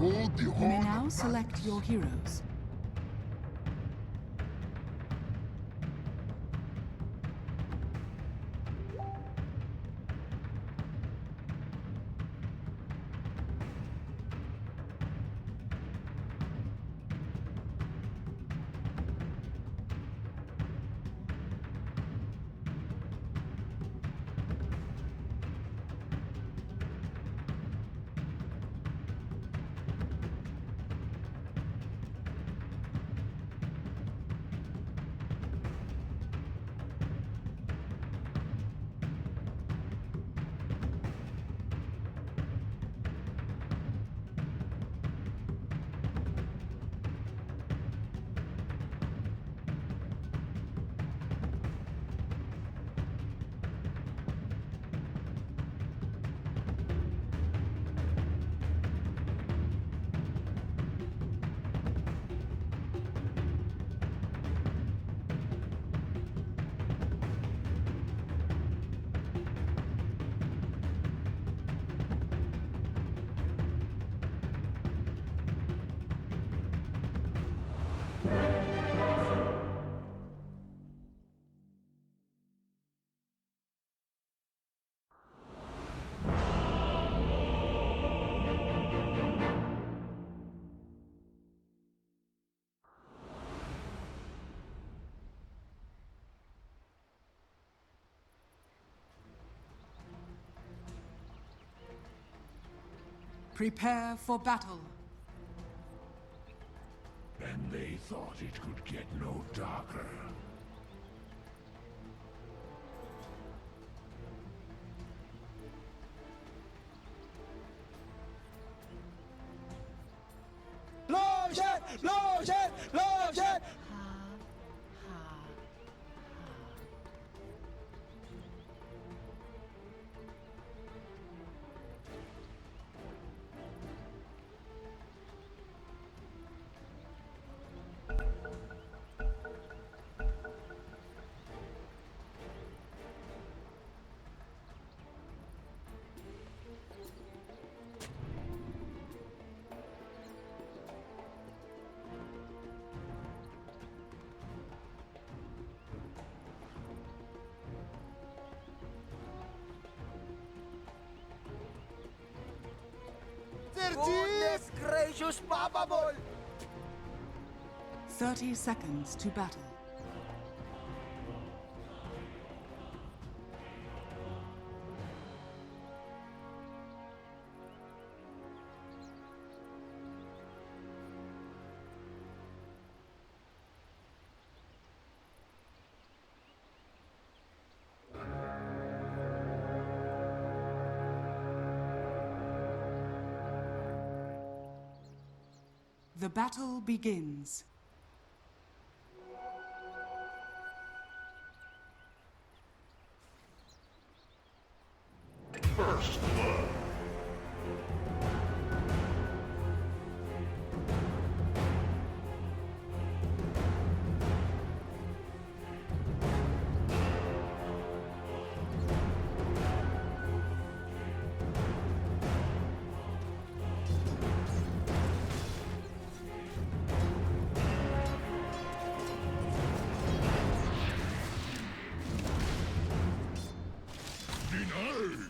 You may now select your heroes. Prepare for battle. And they thought it could get no darker. Lotion! Lotion! Lotion! Goodness gracious, Papa Ball! 30 seconds to battle. The battle begins. First blood. Denied!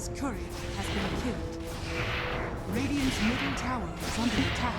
Radiant's courier has been killed. Radiant's middle tower is under attack.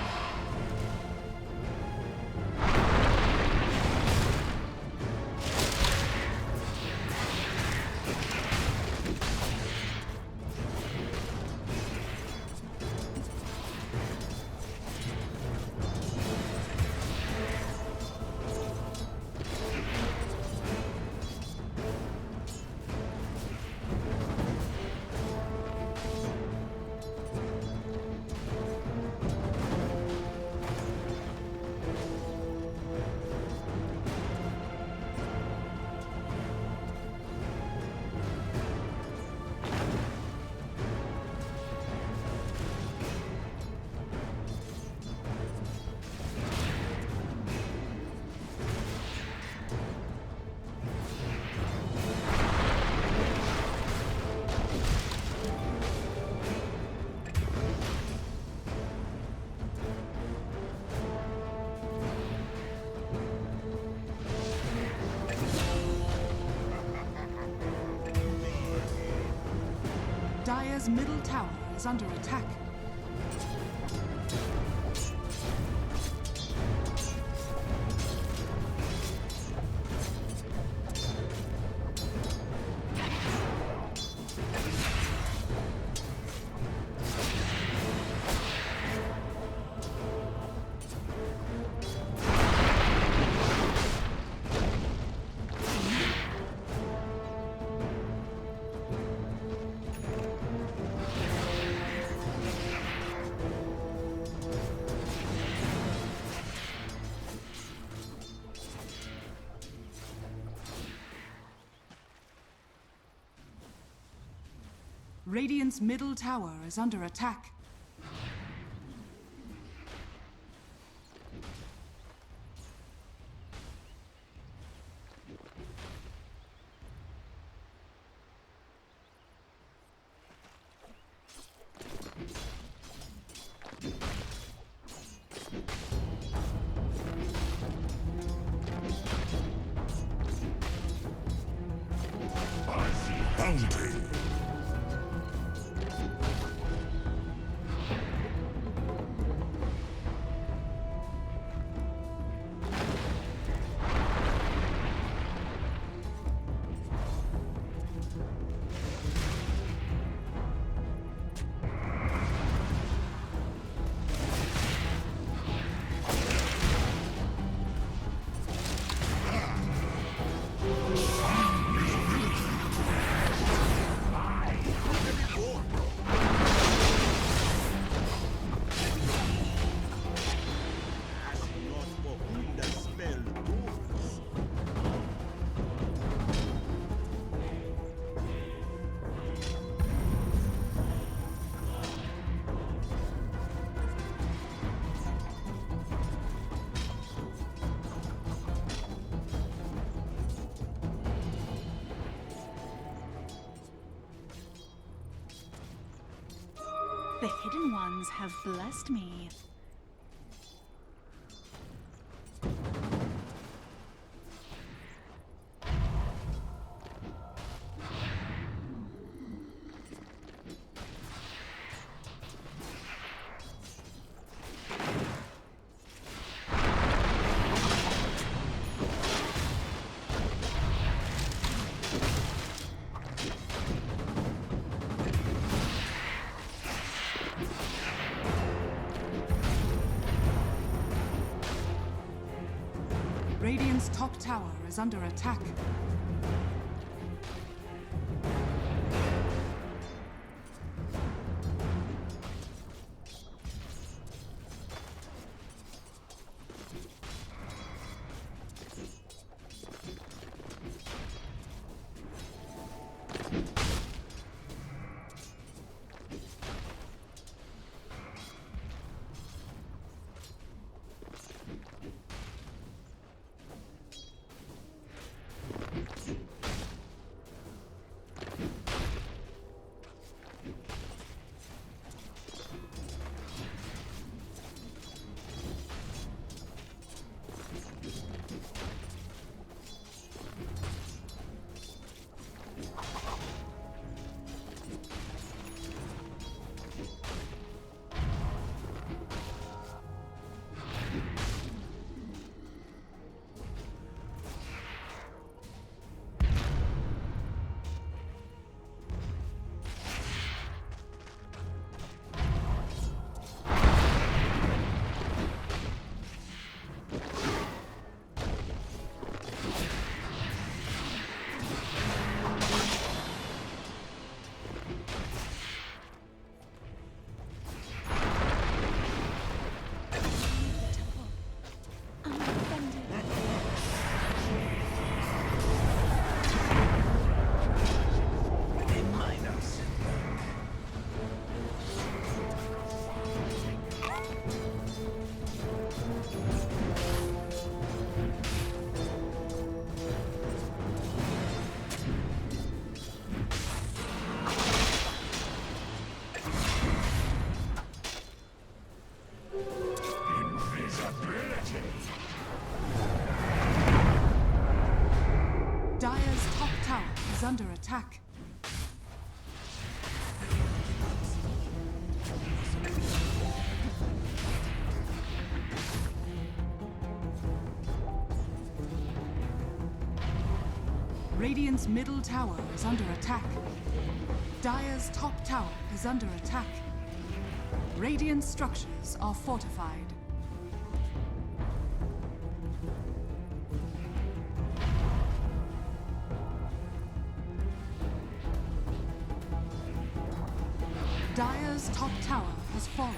Dire's middle tower is under attack. Radiant's middle tower is under attack. Bounty. The hidden ones have blessed me. Radiant's top tower is under attack. Radiant's middle tower is under attack. Dire's top tower is under attack. Radiant structures are fortified. Dire's top tower has fallen.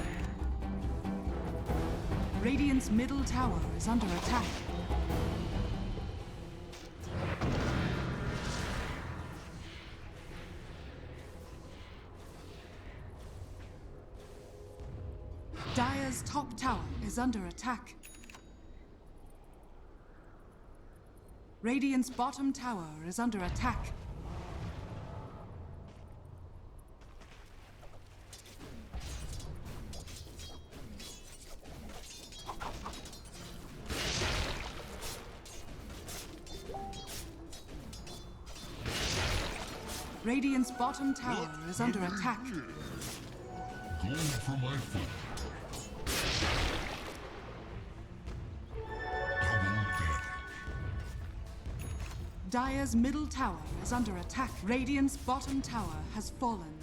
Radiant's middle tower is under attack. Dire's top tower is under attack. Radiant's bottom tower is under attack. Radiant's bottom tower is under attack. Going for my foot. Double damage. Dire's middle tower is under attack. Radiant's bottom tower has fallen.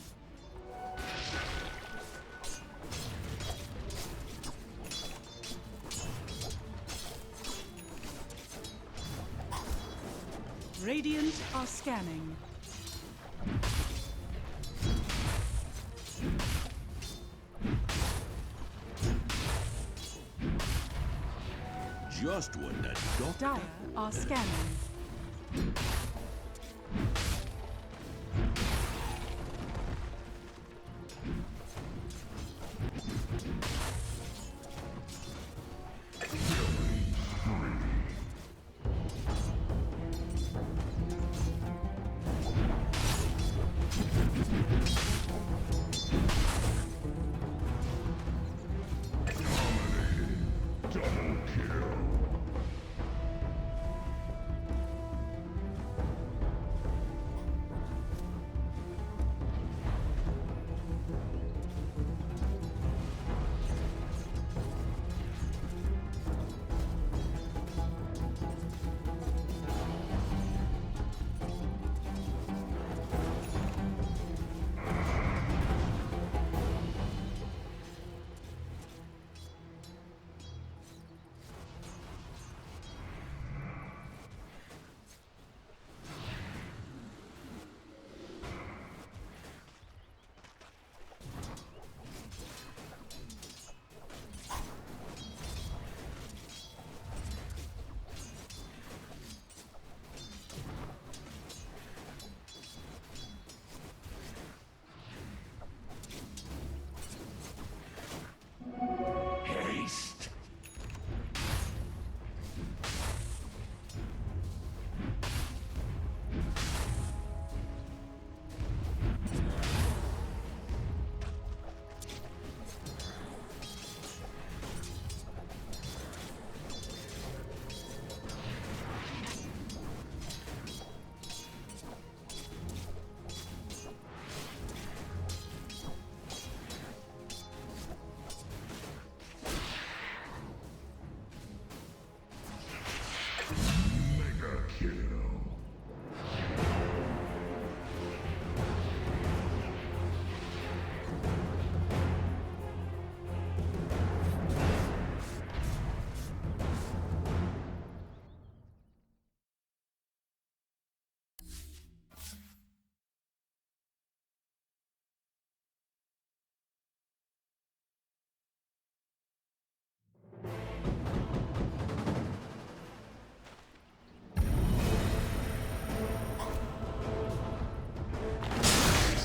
Radiant are scanning. Just what the doctor. Dire are scanning. Double kill. Haste. Mega kill.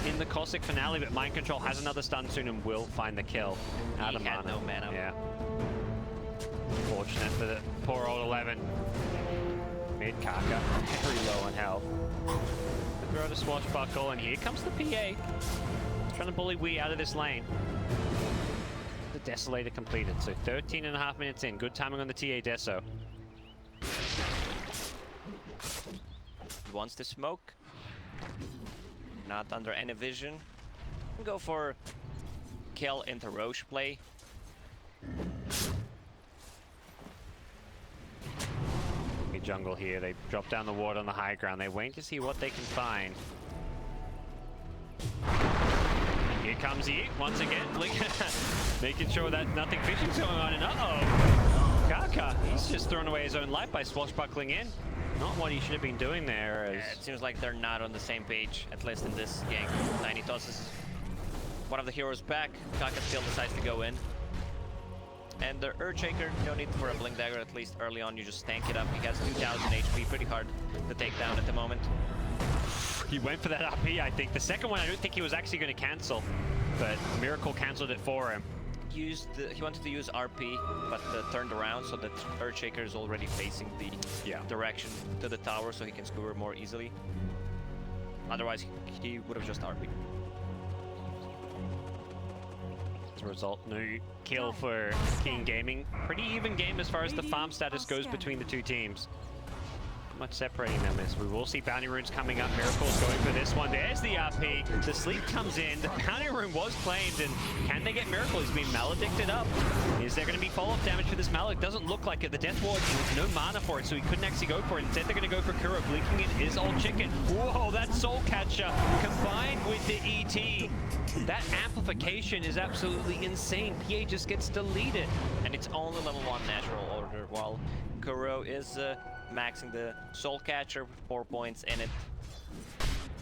In the Cossack finale, but Mind Control has another stun soon and will find the kill. Out of had mana. no mana. Yeah. Fortunate for the poor old 11. Mid Kaka, very low on health. The throw to Swashbuckle, and here comes the PA. Trying to bully Wii out of this lane. The Desolator completed, so 13.5 minutes in. Good timing on the TA Deso. He wants to smoke. Not under any vision. Go for kill into Roche play. Good jungle here. They drop down the ward on the high ground. They wait to see what they can find. Here comes he once again, making sure that nothing fishy's going on. And Kaka, he's just thrown away his own life by swashbuckling in. Not what he should have been doing there. Yeah, it seems like they're not on the same page, at least in this game. Tiny tosses one of the heroes back. Kaka still decides to go in. And the Earthshaker, no need for a Blink Dagger, at least early on. You just tank it up. He has 2000 HP, pretty hard to take down at the moment. He went for that RP, I think. The second one, I don't think he was actually going to cancel, but Miracle canceled it for him. He wanted to use RP, but turned around so that Earthshaker is already facing the direction to the tower, so he can skewer more easily. Otherwise, he would have just RP. As a result, no kill for King Gaming. Pretty even game as far as the farm status goes between the two teams. Much separating them is we will see bounty runes coming up. Miracle's going for this one. There's the RP. The sleep comes in. The bounty rune was claimed, and can they get Miracle? He's been maledicted up. Is there going to be follow-up damage for this Maledict? Doesn't look like it. The Death Ward, no mana for it, so he couldn't actually go for it. Instead, they're going to go for Kuro. Blinking it is Old Chicken. Whoa, that Soul Catcher combined with the ET. That amplification is absolutely insane. PA just gets deleted. And it's only level 1 natural order, while Kuro is maxing the Soul Catcher with 4 points in it.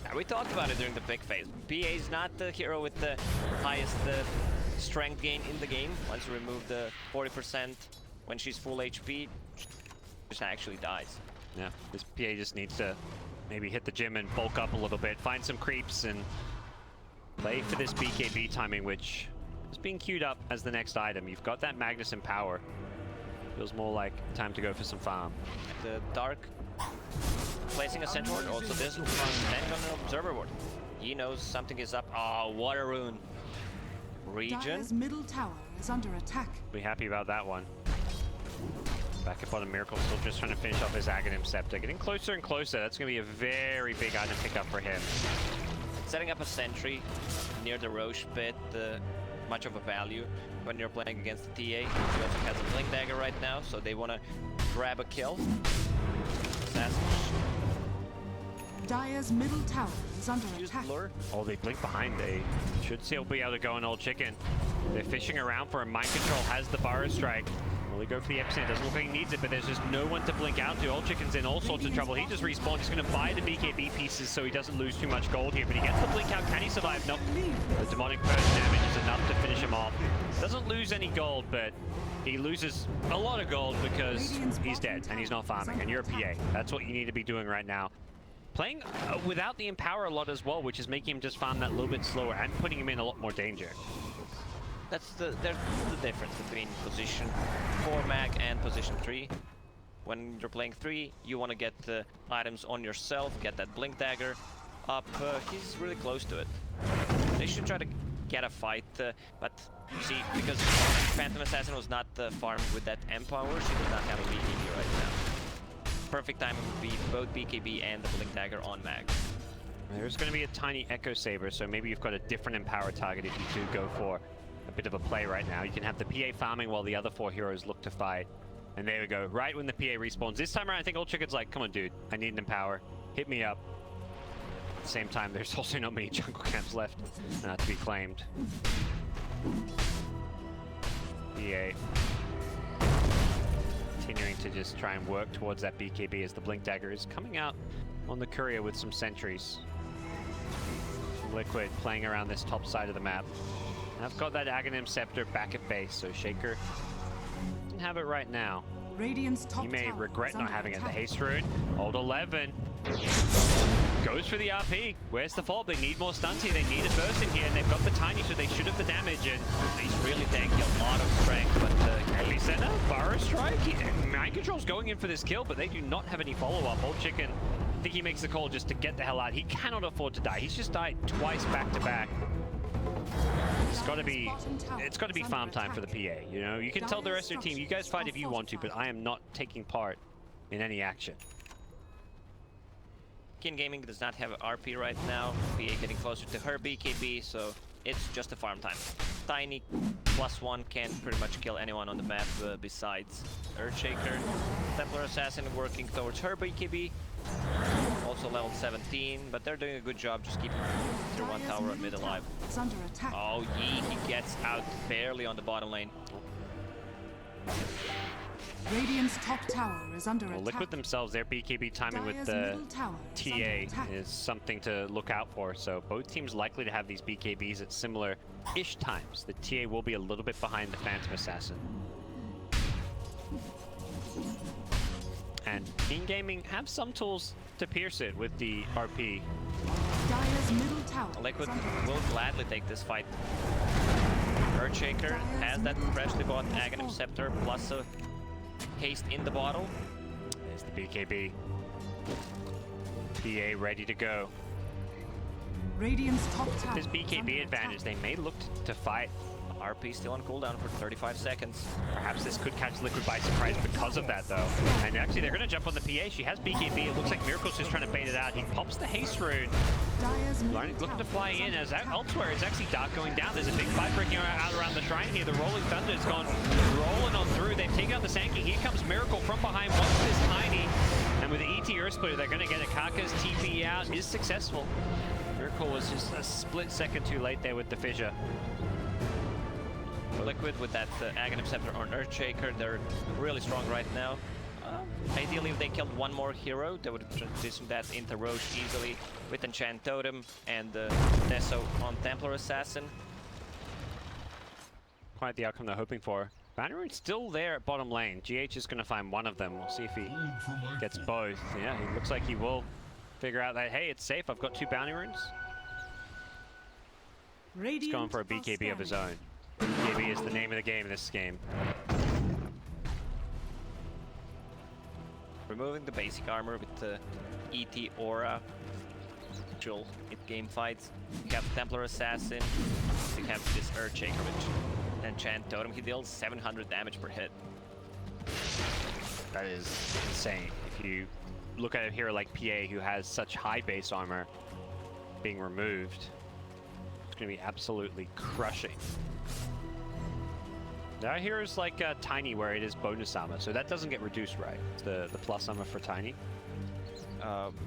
Now, we talked about it during the pick phase. PA is not the hero with the highest strength gain in the game. Once you remove the 40% when she's full HP, she just actually dies. Yeah, this PA just needs to maybe hit the gym and bulk up a little bit, find some creeps, and play for this BKB timing, which is being queued up as the next item. You've got that Magnus in power. Feels more like time to go for some farm. The Dark placing a Sentry Ward, also this one standing on an Observer Ward. He knows something is up. Oh, Water Rune. Region. Dire's middle tower is under attack. Be happy about that one. Back up on the Miracle, still just trying to finish off his Aghanim Scepter. Getting closer and closer. That's going to be a very big item pickup for him. Setting up a sentry near the Roche pit, much of a value when you're playing against the TA. She also has a Blink Dagger right now, so they want to grab a kill. Assassin. Dire's middle tower is under Use attack. Lure. Oh, they blink behind. They should still be able to go on Old Chicken. They're fishing around for him. Mind Control has the Burrow Strike. Will he go for the epicenter? Doesn't look like he needs it, but there's just no one to blink out to. Old Chicken's in all sorts of trouble. He just respawned. He's going to buy the BKB pieces so he doesn't lose too much gold here, but he gets the blink out. Can he survive? Nope. The Demonic Purge damage is enough to finish him off. Doesn't lose any gold, but he loses a lot of gold because he's dead and he's not farming, and you're a PA. That's what you need to be doing right now. Playing without the Empower a lot as well, which is making him just farm that little bit slower and putting him in a lot more danger. There's the difference between position 4 mag and position 3. When you're playing 3, you want to get the items on yourself, get that Blink Dagger up. He's really close to it. They should try to get a fight, but you see, because Phantom Assassin was not farmed with that Empower, she does not have a BKB right now. Perfect time would be both BKB and the Blink Dagger on mag. There's going to be a tiny Echo Saber, so maybe you've got a different Empower target if you do go for a bit of a play right now. You can have the PA farming while the other 4 heroes look to fight. And there we go, right when the PA respawns. This time around, I think Old Chicken's like, come on, dude, I need an Empower. Hit me up. At the same time, there's also not many jungle camps left to be claimed. PA continuing to just try and work towards that BKB as the Blink Dagger is coming out on the courier with some sentries. Liquid playing around this top side of the map. I've got that Aghanim Scepter back at base, so Shaker doesn't have it right now. Radiant's top He may tower regret is not under having it. The attack. haste rune, old 11. Goes for the RP. Where's the fault? They need more stunts here. They need a burst in here, and they've got the tiny, so they should have the damage. And He's really tanking a lot of strength, but early center, Burrow Strike. Mind Control's going in for this kill, but they do not have any follow-up. Old Chicken, I think he makes the call just to get the hell out. He cannot afford to die. He's just died twice back-to-back. It's got to be farm time for the PA, you know? You can tell the rest of your team, you guys fight if you want to, but I am not taking part in any action. Kin Gaming does not have an RP right now. PA getting closer to her BKB, so it's just a farm time. Tiny +1 can pretty much kill anyone on the map besides Earthshaker. Templar Assassin working towards her BKB. Also level 17, but they're doing a good job just keeping Tier 1 tower mid alive. It's under attack. Oh, he gets out barely on the bottom lane. Radiant's top tower is under Well, attack. Liquid themselves, their BKB timing with Dire's the middle tower is under TA attack. is something to look out for. So both teams likely to have these BKBs at similar-ish times. The TA will be a little bit behind the Phantom Assassin. And King Gaming have some tools to pierce it with the RP. Dire's middle tower Liquid is under will attack. gladly take this fight. Earthshaker has that freshly bought Aghanim Scepter plus a haste in the bottle. There's the BKB. PA ready to go. Radiant's top tower This is under BKB advantage, attack. they may look to fight. RP still on cooldown for 35 seconds. Perhaps this could catch Liquid by surprise because of that, though. And actually, they're going to jump on the PA. She has BKB. It looks like Miracle's just trying to bait it out. He pops the haste rune. Dire's middle Looking to tower fly is in under as attack. elsewhere. It's actually Dark going down. There's a big fight breaking out around the shrine here. The Rolling Thunder has gone rolling on through. They've taken out the Sankey. Here comes Miracle from behind. Wants this Tiny. And with the ET Earth Splitter, they're going to get it. Kaka's TP out is successful. Miracle was just a split second too late there with the fissure. Liquid with that Aghanim Scepter on Earthshaker, they're really strong right now. Ideally, if they killed one more hero, they would transition that into Roche easily with Enchant Totem and Deso on Templar Assassin. Quite the outcome they're hoping for. Banneroon's still there at bottom lane. GH is going to find one of them. We'll see if he gets both. Yeah, he looks like he will figure out that, hey, it's safe. I've got 2 bounty runes. He's going for a BKB of his own. BKB is the name of the game in this game. Removing the basic armor with the ET Aura. Actual game fights. We have Templar Assassin. We have this Earthshaker with Enchant Totem. He deals 700 damage per hit. That is insane. If you look at a hero like PA who has such high base armor being removed, it's going to be absolutely crushing. There are heroes like Tiny where it is bonus armor, so that doesn't get reduced, right? The plus armor for Tiny.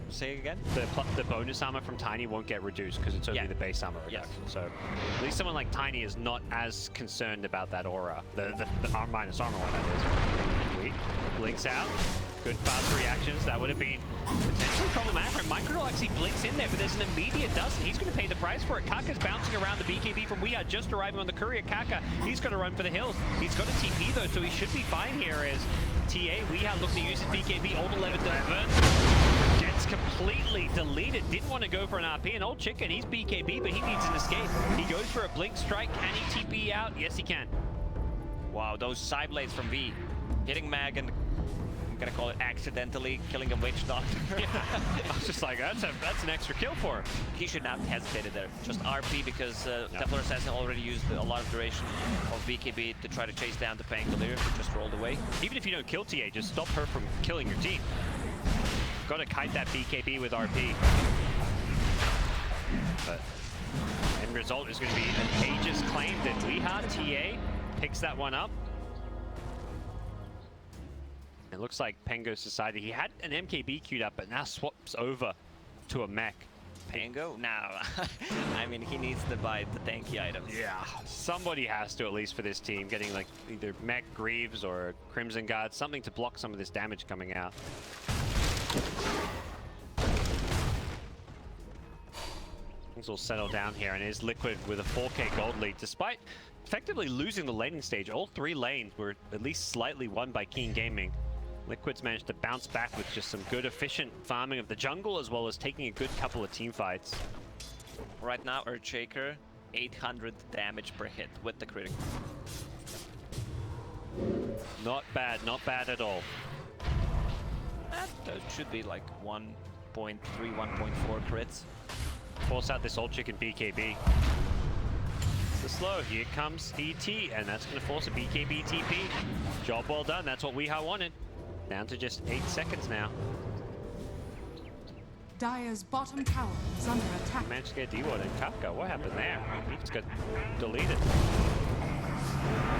Say again? The bonus armor from Tiny won't get reduced because it's only the base armor reduction. Yes. So at least someone like Tiny is not as concerned about that aura. The minus armor one, that is. Sweet. Blinks out. Good fast reactions. That would have been potentially problematic. Microdol actually blinks in there, but there's an immediate dust, and he's going to pay the price for it. Kaka's bouncing around the BKB from We Are just arriving on the courier. Kaka, he's going to run for the hills. He's got a TP though, so he should be fine here as TA, We Are looking to use his BKB. Old 11 divert. Gets completely deleted. Didn't want to go for an RP. An old chicken, he's BKB, but he needs an escape. He goes for a blink strike. Can he TP out? Yes, he can. Wow, those side blades from V. Hitting Mag and I'm gonna call it accidentally killing a witch doctor. Yeah. I was just like, that's an extra kill for him. He should not have hesitated there. Just RP because Templar Assassin already used a lot of duration of BKB to try to chase down the Pangolier, who just rolled away. Even if you don't kill TA, just stop her from killing your team. Got to kite that BKB with RP. But end result is going to be an Aegis claim that Weeha TA picks that one up. It looks like Pengo decided he had an MKB queued up, but now swaps over to a mech. Pango? No. I mean, he needs to buy the tanky items. Yeah, somebody has to, at least for this team, getting like either mech, Greaves, or Crimson Guard, something to block some of this damage coming out. Things will settle down here, and it is Liquid with a 4K gold lead, despite effectively losing the laning stage. All 3 lanes were at least slightly won by Keen Gaming. Liquid's managed to bounce back with just some good, efficient farming of the jungle, as well as taking a good couple of team fights. Right now, Earthshaker, 800 damage per hit with the critical. Not bad at all. That should be like 1.3, 1.4 crits. Force out this old chicken BKB. The slow, here comes ET, and that's going to force a BKB TP. Job well done, that's what Weeha wanted. Down to just 8 seconds now. Dire's bottom tower is under attack. Managed to get D-Ward and Kafka. What happened there? He just got deleted.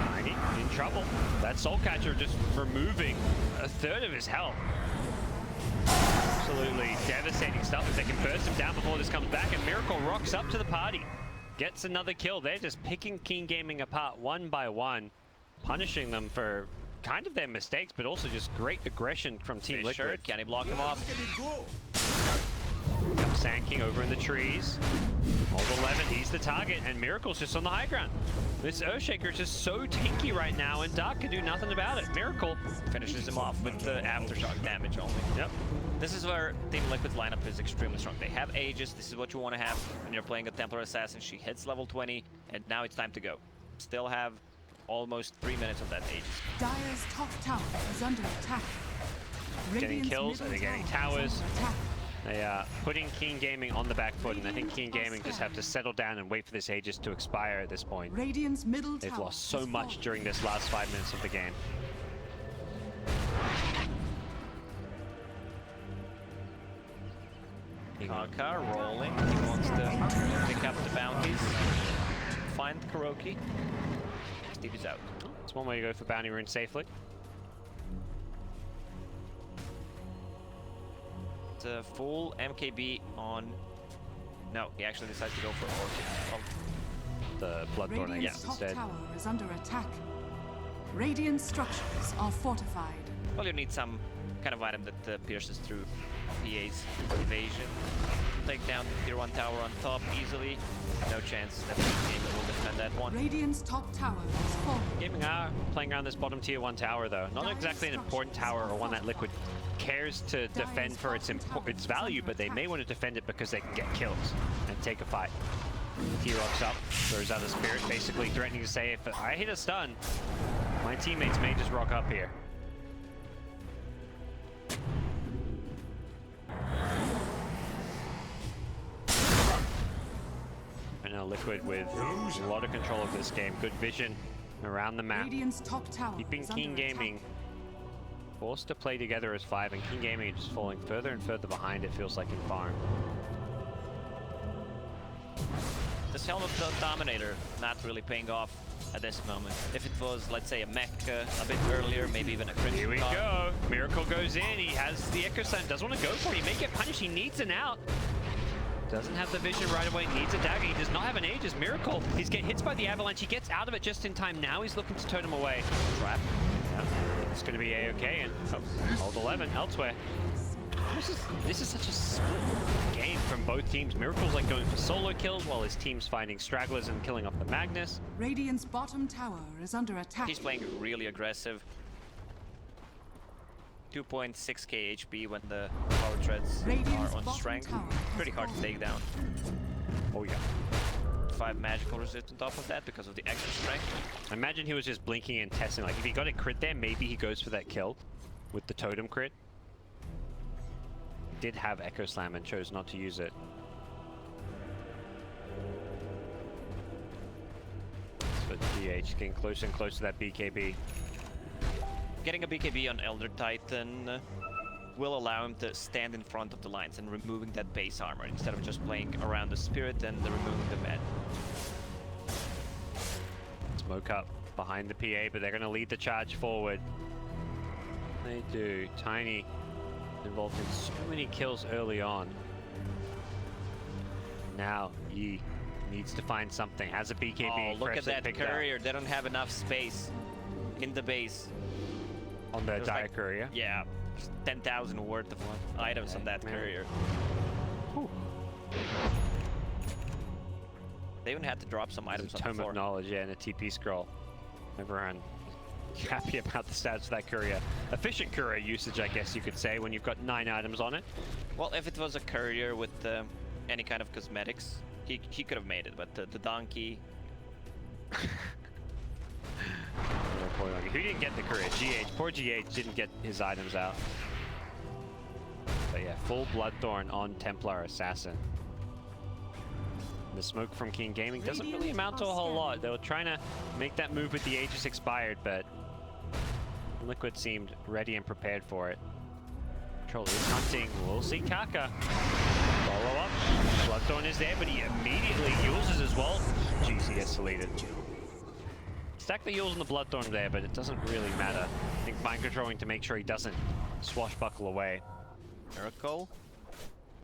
Tiny in trouble. That Soul Catcher just removing a third of his health. Absolutely devastating stuff if they can burst him down before this comes back, and Miracle rocks up to the party. Gets another kill. They're just picking Keen Gaming apart one by one, punishing them for kind of their mistakes, but also just great aggression from Team Liquid. Can he block him off? Comes Sand King over in the trees. Old 11, he's the target, and Miracle's just on the high ground. This Earthshaker is just so tanky right now, and Dark can do nothing about it. Miracle Finishes him off with the aftershock damage only. Yep. This is where Team Liquid's lineup is extremely strong. They have Aegis. This is what you want to have when you're playing a Templar Assassin. She hits level 20, and now it's time to go. Still have almost 3 minutes of that Aegis. Dire's top tower is under attack. Getting Radiant's kills, and middle they're getting tower is towers. under attack. They are putting Keen Gaming on the back foot, and I think Keen Gaming just have to settle down and wait for this Aegis to expire at this point. Radiant's middle They've tower lost so has much fallen. during this last 5 minutes of the game. Kaka rolling. He wants to pick up the bounties. Find Kuroki. Steve is out. It's one way to go for bounty rune safely. It's a full MKB on... No, he actually decides to go for Orchid. The Bloodthorn, I Radiant's guess, top instead. tower is under attack. Radiant structures are fortified. Well, you need some kind of item that pierces through PA's evasion. Take down the tier 1 tower on top easily. No chance that the game will defend that one. Radiant's top tower is fallen. Gaming are playing around this bottom tier 1 tower, though. Not exactly an important tower or one that Liquid cares to defend for its value, but they may want to defend it because they can get kills and take a fight. T-Rocks up, throws out a Spirit, basically threatening to say, if I hit a stun, my teammates may just rock up here. And now Liquid with a lot of control of this game. Good vision around the map. Radiant's top tower Keeping is under Keen Gaming attack. forced to play together as 5, and Keen Gaming just falling further and further behind, it feels like, in farm. This Helm of the Dominator not really paying off at this moment. If it was, let's say, a mech a bit earlier, maybe even a Crimson Here we Cog. go. Miracle goes in. He has the Echo Slam. Doesn't want to go for it. He may get punished. He needs an out. Doesn't have the vision right away. Needs a dagger. He does not have an Aegis. Miracle. He's getting hit by the avalanche. He gets out of it just in time. Now he's looking to totem away. Trap. Yep. It's going to be A-okay. And hold 11 elsewhere. This is such a split game from both teams. Miracle's like going for solo kills while his team's finding stragglers and killing off the Magnus. Radiant's bottom tower is under attack. He's playing really aggressive. 2.6k HP when the power treads Radiant's are on bottom strength. tower has Pretty hard to fallen. take down. Oh yeah. 5 magical resist on top of that because of the extra strength. I imagine he was just blinking and testing. Like if he got a crit there, maybe he goes for that kill with the totem crit. Did have Echo Slam and chose not to use it. But DH getting closer and closer to that BKB. Getting a BKB on Elder Titan will allow him to stand in front of the lines and removing that base armor instead of just playing around the Spirit and removing the med. Smoke up behind the PA, but they're going to lead the charge forward. They do. Tiny involved in so many kills early on. Now Yi needs to find something. Has a BKB. Oh, look at freshly that picked up courier. They don't have enough space in the base. on the There's Dire like- Courier. Yeah, 10,000 worth of items on that man. courier. Whew. They even had to drop some items There's a on the Tome floor. of Knowledge, yeah, and a TP scroll. Everyone happy about the stats of that courier. Efficient courier usage, I guess you could say, when you've got 9 items on it. Well, if it was a courier with any kind of cosmetics, he could have made it, but the donkey... Who didn't get the courier? GH. Poor GH didn't get his items out. But yeah, full Bloodthorn on Templar Assassin. The smoke from King Gaming doesn't really amount to a whole lot. They were trying to make that move with the Aegis expired, but Liquid seemed ready and prepared for it. Troll is hunting. We'll see Kaka. Follow up. Bloodthorn is there, but he immediately uses as well. Jeez, he gets deleted. stack the Yules and the Bloodthorn there, but it doesn't really matter. I think mind controlling to make sure he doesn't swashbuckle away. Miracle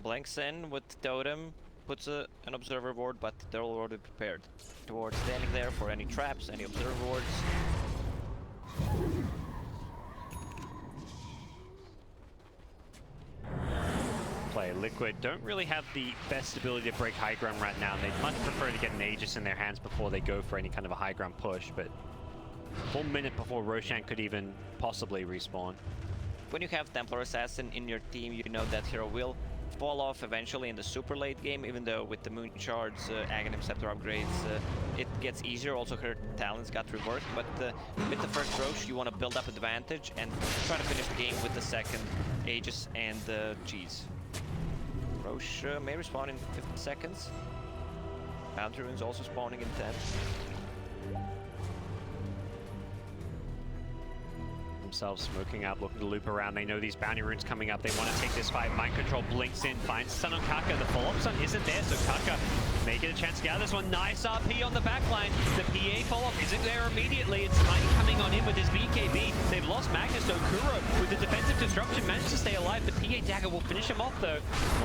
blinks in with Totem, puts an observer ward, but they're already prepared. Towards standing there for any traps, any observer wards. Play Liquid don't really have the best ability to break high ground right now. They'd much prefer to get an Aegis in their hands before they go for any kind of a high ground push, but 1 minute before Roshan could even possibly respawn. When you have Templar Assassin in your team, you know that hero will fall off eventually in the super late game, even though with the Moon Shards, Aghanim Scepter upgrades, it gets easier. Also her talents got reworked, but with the first Rosh, you want to build up advantage and try to finish the game with the second Aegis and Cheese. Rosh may respawn in 50 seconds. Bounty Rune's also spawning in 10. Themselves smoking up, looking to loop around. They know these bounty runes coming up. They want to take this fight. Mind control blinks in, finds stun on Kaka. The follow-up stun isn't there, so Kaka may get a chance to get out of this one. Nice RP on the backline. The PA follow-up isn't there immediately. It's Tiny coming on in with his BKB. They've lost Magnus, so Kuro with the defensive disruption managed to stay alive. The PA dagger will finish him off though.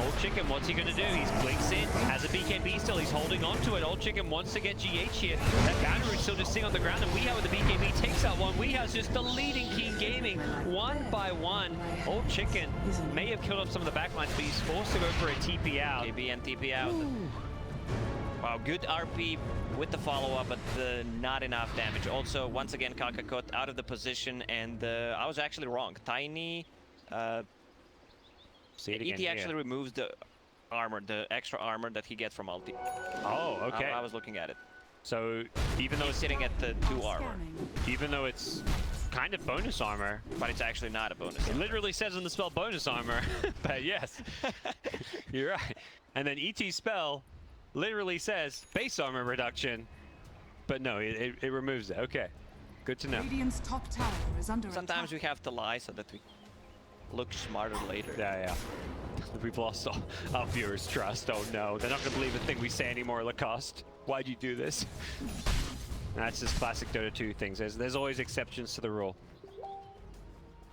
Old Chicken, what's he gonna do? He's blinks in, has a BKB still. He's holding on to it. Old Chicken wants to get GH here. That bounty rune still just sitting on the ground, and Weehaw with the BKB takes out one. Weehaw's just the leading Keen Gaming, 1 by 1. Old Chicken may have killed off some of the backlines, but he's forced to go for a TP out. KB and TP out. Wow, good RP with the follow-up, but not enough damage. Also, once again, Kaka caught out of the position, and I was actually wrong. Tiny, See it ET again, actually removes the armor, the extra armor that he gets from ulti. Oh, okay. I was looking at it. So even though He's it's sitting at the 2 armor, even though it's kind of bonus armor, but it's actually not a bonus. it literally says in the spell bonus armor. But yes, you're right. And then ET spell literally says base armor reduction, but no, it removes it. Okay, good to know. Radiant's top tower is under Sometimes we attack. have to lie so that we look smarter later. Yeah. We've lost all our viewers' trust. Oh no, they're not going to believe a thing we say anymore, Lacoste. Why'd you do this? That's just classic Dota 2 things. There's always exceptions to the rule.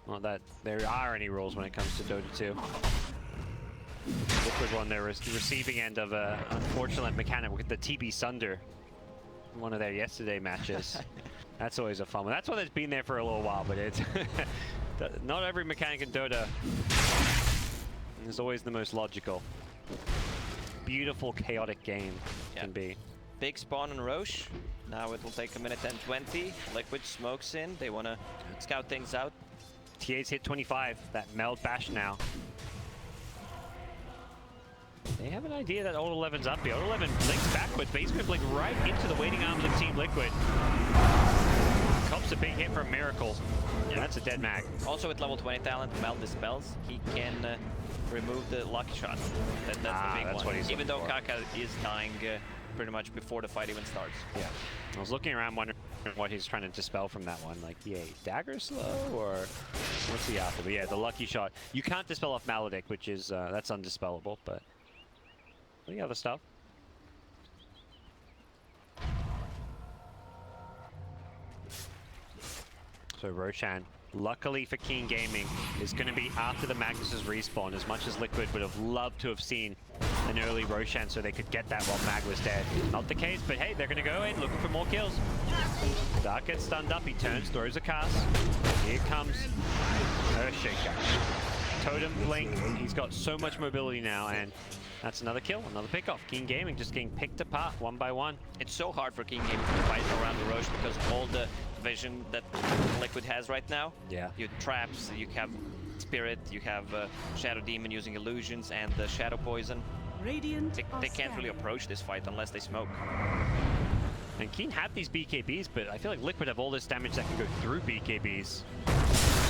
Not that there are any rules when it comes to Dota 2. Liquid won their receiving end of an unfortunate mechanic with the TB Sunder. One of their yesterday matches. That's always a fun one. That's one that's been there for a little while, but it's not every mechanic in Dota is always the most logical. Beautiful, chaotic game can be. Big spawn on Roche. Now it will take 1 minute and 20. Liquid smokes in. They want to scout things out. TA's hit 25. That meld bash now. They have an idea that Old 11's up here. Old 11 blinks backwards, but he's going to blink right into the waiting arms of Team Liquid. Cops a big hit from Miracle. Yeah, that's a dead mag. Also with level 20 talent, Meld dispels. He can remove the lucky shot. That's the big that's one. what he's Even though looking for. Kaka is dying pretty much before the fight even starts. Yeah. I was looking around wondering what he's trying to dispel from that one. Like, yeah, dagger slow or what's he after? But yeah, the lucky shot. You can't dispel off Maledict, which is, that's undispellable, but the other stuff. So Roshan, luckily for Keen Gaming, is going to be after the Magnus's respawn, as much as Liquid would have loved to have seen an early Roshan so they could get that while Mag was dead. Not the case, but hey, they're going to go in looking for more kills. Dark gets stunned up, he turns, throws a cast. Here comes Earthshaker. Totem blink, he's got so much mobility now, and that's another kill, another pick off. Keen Gaming just getting picked apart 1 by 1. It's so hard for King Gaming to fight around the Roche because of all the vision that Liquid has right now. Yeah. You traps, you have Spirit, you have Shadow Demon using illusions and the Shadow Poison. Radiant They can't really approach this fight unless they smoke. And Keen have these BKBs, but I feel like Liquid have all this damage that can go through BKBs.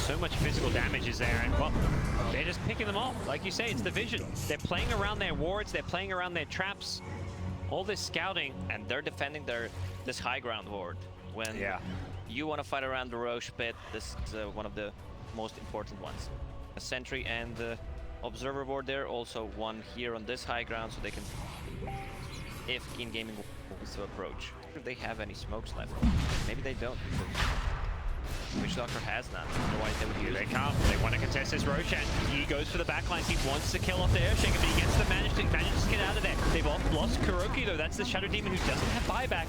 So much physical damage is there, and well, they're just picking them off. Like you say, it's the vision. They're playing around their wards, they're playing around their traps. All this scouting. And they're defending this high ground ward. When you want to fight around the Roche pit, this is one of the most important ones. A sentry and the observer ward there, also one here on this high ground, so they can if Keen Gaming wants to approach. If they have any smokes left, maybe they don't, because Witch Doctor has none. Otherwise they would use They it. come. They want to contest this Roshan. He goes for the backlines. He wants to kill off the Airshaker, but he gets the manages to get out of there. They've lost Kuroki though. That's the Shadow Demon who doesn't have buyback.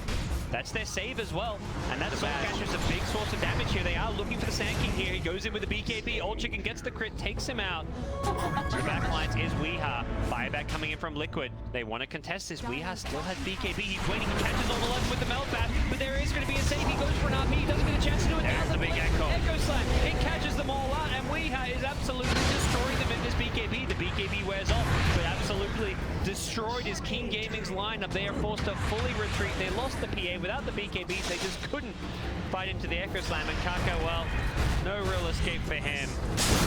That's their save as well. And that Soul Catcher is a big source of damage here. They are looking for the Sand King here. He goes in with the BKB. Old Chicken gets the crit, takes him out. To the backlines is Weeha. Buyback coming in from Liquid. They want to contest this. Weeha still has BKB. He's waiting. He catches all 11 with the Meltbat, but there is going to be a save. He goes for an RP. He doesn't get a chance to do it. There's the big echo. Echo Slam. It catches them all out, and Weeha is absolutely destroying them in this BKB. The BKB wears off, but absolutely destroyed his King Gaming's lineup. They are forced to fully retreat. They lost the PA without the BKBs. They just couldn't fight into the Echo Slam, and Kaka, well, no real escape for him.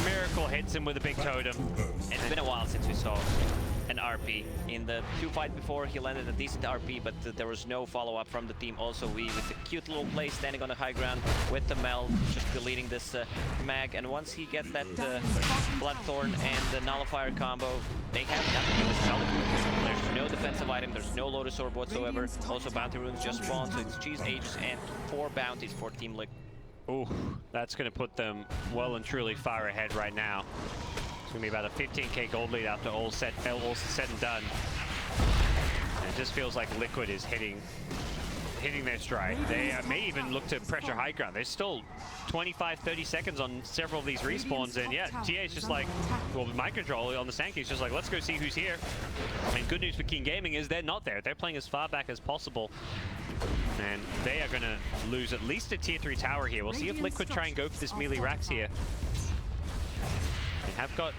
Miracle hits him with a big totem. It's been a while since we saw an RP. In the 2 fight before, he landed a decent RP, but there was no follow-up from the team. Also, we with the cute little play standing on the high ground with the Mel, just deleting this mag. And once he gets that Bloodthorn and the Nullifier combo, they have nothing in this Mel. There's no defensive item, there's no Lotus Orb whatsoever. Also, Bounty Runes just spawned, so it's Cheese Aegis and 4 bounties for Team Liquid. Ooh, that's going to put them well and truly far ahead right now. It's going to be about a 15k gold lead after all said and done. And it just feels like Liquid is hitting their stride. They may even look to pressure high ground. There's still 25-30 seconds on several of these respawns, and yeah, TA is just like, well, with my control on the Sand King is just like, let's go see who's here. And good news for King Gaming is they're not there. They're playing as far back as possible. And they are going to lose at least a tier 3 tower here. We'll see if Liquid try and go for this melee racks here. They have got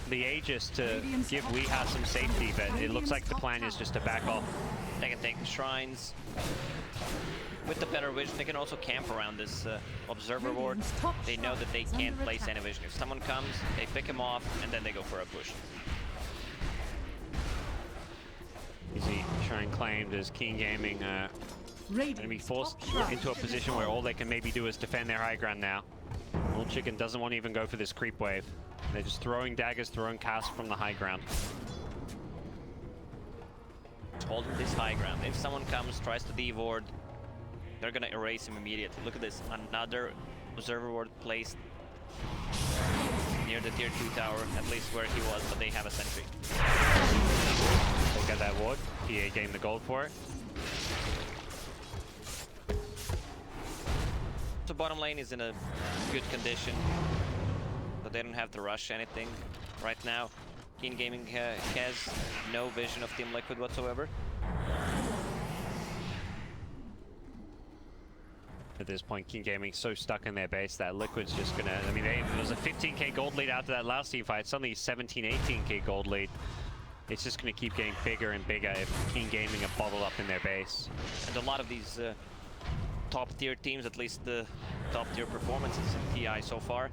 the Aegis to give Weeha some safety, but it looks like the plan is just to back off. They can take the shrines. With the better vision, they can also camp around this observer ward. They know that they can't place any vision. If someone comes, they pick him off, and then they go for a push. Easy shrine claimed as King Gaming going to be forced into a position where all they can maybe do is defend their high ground now. Old Chicken doesn't want to even go for this creep wave. They're just throwing daggers, throwing casts from the high ground. Holding this high ground. If someone comes, tries to D-ward, they're gonna erase him immediately. Look at this, another observer ward placed near the tier 2 tower, at least where he was, but they have a sentry. They got that ward. PA gained the gold for it. So bottom lane is in a good condition, but they don't have to rush anything right now. Keen Gaming has no vision of Team Liquid whatsoever. At this point, King Gaming's so stuck in their base that Liquid's just gonna, I mean, there was a 15k gold lead after that last team fight, suddenly 17, 18k gold lead. It's just gonna keep getting bigger and bigger if King Gaming are bottled up in their base. And a lot of these top tier teams, at least the top tier performances in TI so far,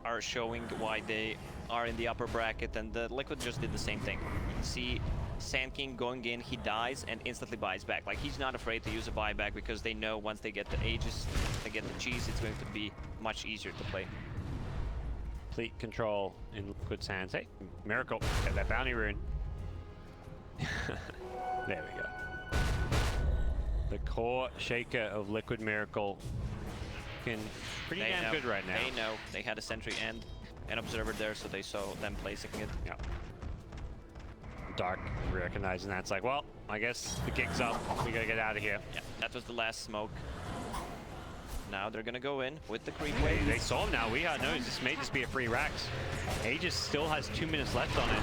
are showing why they are in the upper bracket, and the Liquid just did the same thing. See Sand King going in, he dies and instantly buys back. Like, he's not afraid to use a buyback because they know once they get the Aegis, they get the cheese, it's going to be much easier to play. Complete control in Liquid's hands. Hey, Miracle, get that bounty rune. There we go. The core shaker of Liquid Miracle looking pretty damn good right now. They know they had a sentry and an observer there, so they saw them placing it. Yeah. Dark recognizing that. It's like, well, I guess the gig's up. We gotta get out of here. Yeah, that was the last smoke. Now they're gonna go in with the creep wave. They saw him now. Weeha knows this may just be a free Rax. Aegis still has 2 minutes left on it.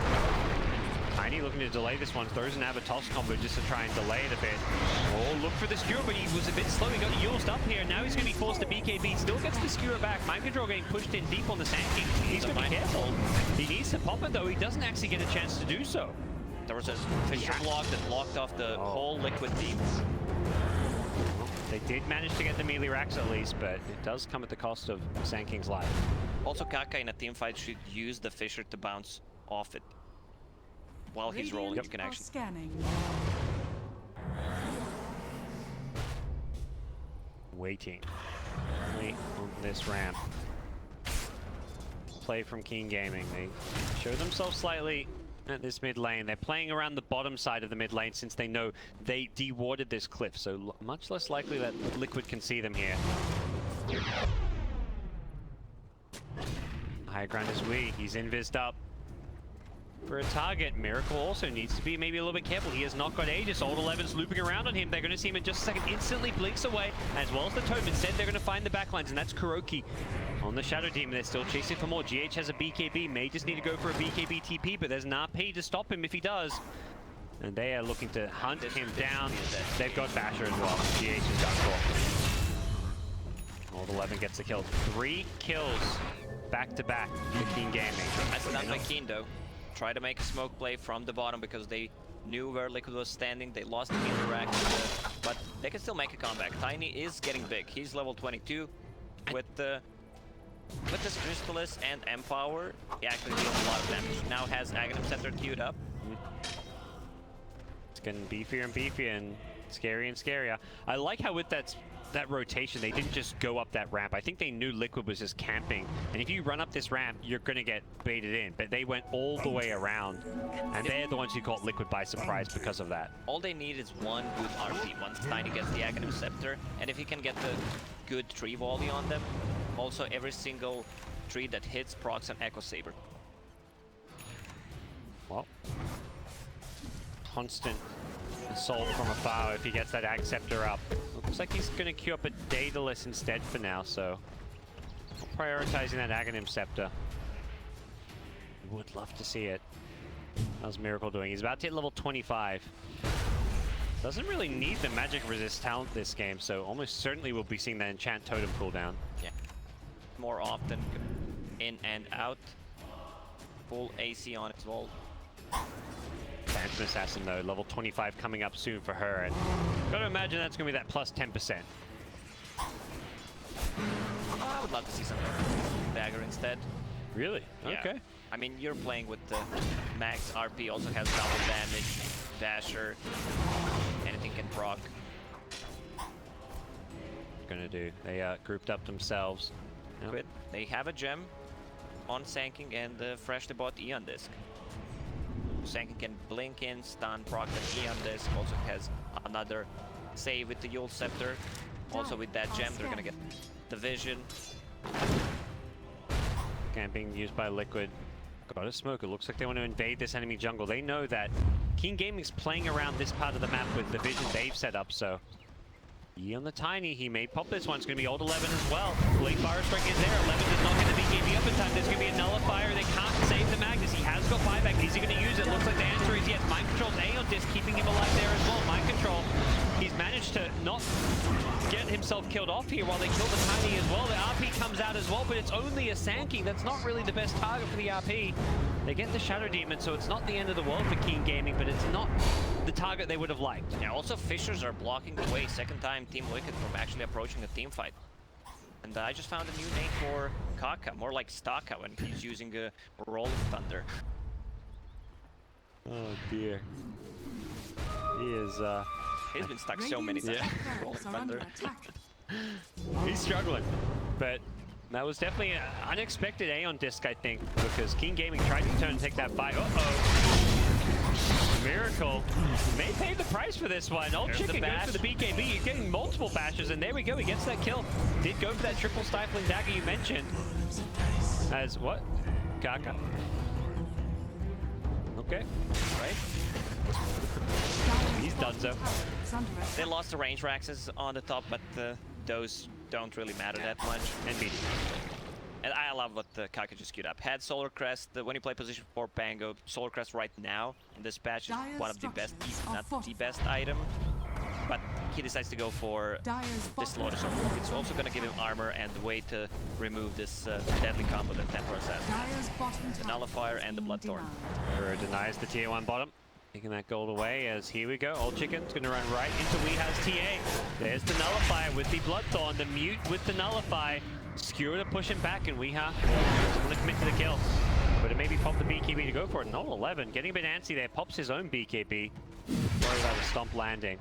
Tiny looking to delay this one, throws an Avatos combo just to try and delay it a bit. Oh, look for the skewer, but he was a bit slow. He got used up here. Now he's going to be forced to BKB. Still gets the skewer back. Mind Control getting pushed in deep on the Sand King. He's going to be careful. He needs to pop it, though. He doesn't actually get a chance to do so. There was a Fisher block that locked off the whole Liquid team. They did manage to get the melee racks at least, but it does come at the cost of Sand King's life. Also, Kaka in a team fight should use the Fisher to bounce off it. While he's rolling, you can actually... Scanning. Waiting. Wait on this ramp. Play from King Gaming. They show themselves slightly at this mid lane. They're playing around the bottom side of the mid lane since they know they dewarded this cliff, so much less likely that Liquid can see them here. High ground is we. He's invised up for a target. Miracle also needs to be maybe a little bit careful. He has not got Aegis. Old 11's looping around on him. They're going to see him in just a second. Instantly blinks away, as well as the totem. Instead, they're going to find the backlines, and that's Kuroki on the Shadow Demon. They're still chasing for more. GH has a BKB. May just need to go for a BKB TP, but there's an RP to stop him if he does. And they are looking to hunt him down. They've got Basher as well. GH is done for. Old 11 gets the kill. 3 kills back-to-back for Keen Gaming. That's done by Keen, though. Try to make a smoke play from the bottom because they knew where Liquid was standing. They lost the interact, but they can still make a comeback. Tiny is getting big. He's level 22 with this Crystallis and Empower. He actually deals a lot of damage. Now has Aghanim Scepter queued up. It's getting beefier and beefier and scarier. I like how with that rotation, they didn't just go up that ramp. I think they knew Liquid was just camping, and if you run up this ramp, you're gonna get baited in. But they went all the way around, and they're the ones who caught Liquid by surprise because of that. All they need is one good RP once Tiny gets the Aghanim Scepter, and if he can get the good tree volley on them, also every single tree that hits procs an Echo Saber. Well, constant assault from afar if he gets that Ag Scepter up. Looks like he's going to queue up a Daedalus instead for now, so prioritizing that Aghanim Scepter. Would love to see it. How's Miracle doing? He's about to hit level 25. Doesn't really need the magic resist talent this game, so almost certainly we'll be seeing that enchant totem cooldown. Yeah. More often in and out. Full AC on its wall. Phantom Assassin though, level 25 coming up soon for her, and gotta imagine that's gonna be that plus 10%. I would love to see some dagger instead. Really? Yeah. Okay. I mean, you're playing with the max RP, also has double damage, dasher, anything can proc. Gonna do. They grouped up themselves. Yep. Quit. They have a gem on Sanking and freshly bought Eon Disc. Sanking can blink in, stun, proc the Eon Disc, also has another save with the Yule Scepter. Also with that gem, they're gonna get the vision. Camping used by Liquid. Got a smoke. It looks like they want to invade this enemy jungle. They know that King Gaming's playing around this part of the map with the vision they've set up, so on the Tiny, he may pop this one. It's going to be old 11 as well. Blink Fire Strike is there. 11 does not get the BKB up in time. There's going to be a Nullifier. They can't save the Magnus. He has got buyback. Is he going to use it? Looks like the answer is yes. Mind Control's Aeon Disc keeping him alive there as well. Mind Control. He's managed to not get himself killed off here while they kill the Tiny as well. The RP comes out as well, but it's only a Sankey. That's not really the best target for the RP. They get the Shadow Demon, so it's not the end of the world for King Gaming, but it's not the target they would have liked. Yeah, also Fishers are blocking the way. Second time Team Wicked from actually approaching a team fight. And I just found a new name for Kaka, more like Staka when he's using a Rolling Thunder. Oh dear. He is, He's been stuck so many times. Yeah. Rolling Thunder. He's struggling, but that was definitely an unexpected Aeon Disc, I think, because King Gaming tried to turn and take that fight. Miracle may pay the price for this one. Old Chicken goes for the BKB. He's getting multiple bashes, and there we go. He gets that kill. Did go for that triple stifling dagger you mentioned. As what? Kaka. Okay. Right? He's done so. They lost the range Raxes on the top, but those don't really matter that much. And beat him. And I love what the Kaka just queued up. Had Solar Crest, when you play position 4 Bango, Solar Crest right now in this patch is one of the best, if not the best item. But he decides to go for this Lotus Orb. It's also going to give him armor and the way to remove this deadly combo that Temper has. The Nullifier and the Bloodthorn. Denies the tier 1 bottom. Taking that gold away as here we go. Old Chicken's going to run right into Weeha's TA. There's the Nullifier with the Bloodthorn, the Mute with the Nullify. Skewer to push him back, and Weeha doesn't want to commit to the kill. But it maybe popped the BKB to go for it. And old 11 getting a bit antsy there. Pops his own BKB. Worry about the stomp landing.